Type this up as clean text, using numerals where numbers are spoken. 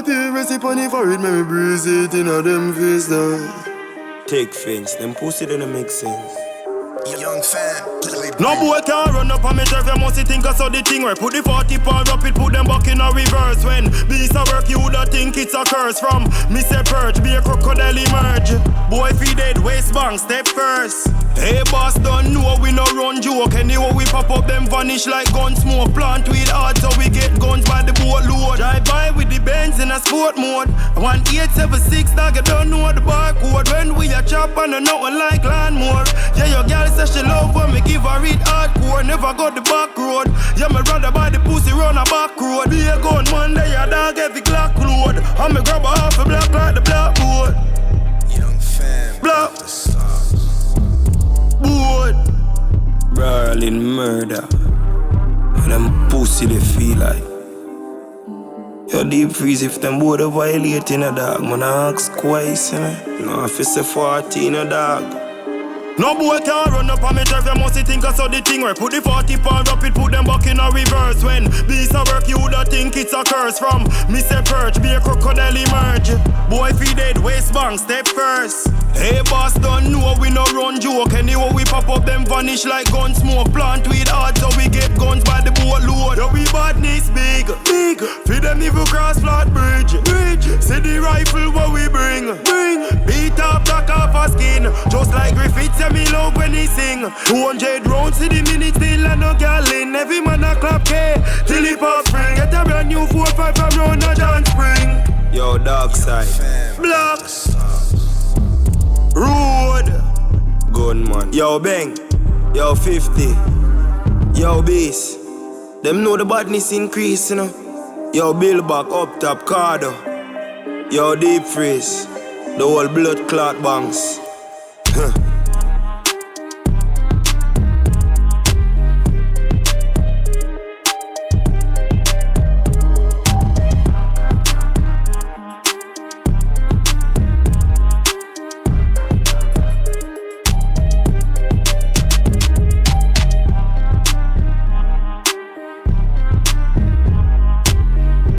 party, recipe on the forehead, me breeze it in a them face down. Take things, them pussy don't make sense. Young fan. No boy can run up on me drive, you must think I saw the thing where put the 40 pound up it, put them back in a reverse. When beast a work, you woulda think it's a curse. From me say perch, be a crocodile emerge. Boy feed dead, waist bang, step first. Hey boss, don't know we no run joke. Anyway we pop up, them vanish like gun smoke. Plant weed hard so we get guns by the boatload. Drive by with the Benz in a sport mode. 1876, dog, you don't know the barcode. When we a chop and a nothing like lawnmower. Yeah, your girl says she love when me give her it hardcore. Never got the back road. Yeah, me rather buy the pussy run a back road. Be a gun Monday, a dog every Glock load. And me grab her off a black like the blackboard. Young fan. Black board. Brawling murder. And them pussy they feel like. Yo deep freeze if them board are violating a dog. Man I ask twice, man. No, if it's a 14 a dog. No boy can run up on me drive, you must think I saw the thing where put the 40 pound up it, put them back in a reverse. When beast a work, you woulda think it's a curse. From me say perch, be a crocodile emerge. Boy feed dead, waist bang, step first. Hey boss, don't know we no run joke. Anyway we pop up, them vanish like gun smoke. Plant weed hard so we get guns by the boatload. Yo we badness big, big. Feed them if you cross flat bridge, bridge. See the rifle what we bring, bring. Beat up, knock off a skin. Just like Griffiths, me love when he sing. 200 rounds in the minute, still a no gal in. Every man a clap K till he pop spring. Get a brand new 4-5 from round a John Spring. Yo, dark side, black road, gunman. Yo, bang, yo, 50, yo, beast. Them know the badness increase, you know. Yo, Bill back up top, Cardo. Yo, deep freeze, the whole blood clot bangs.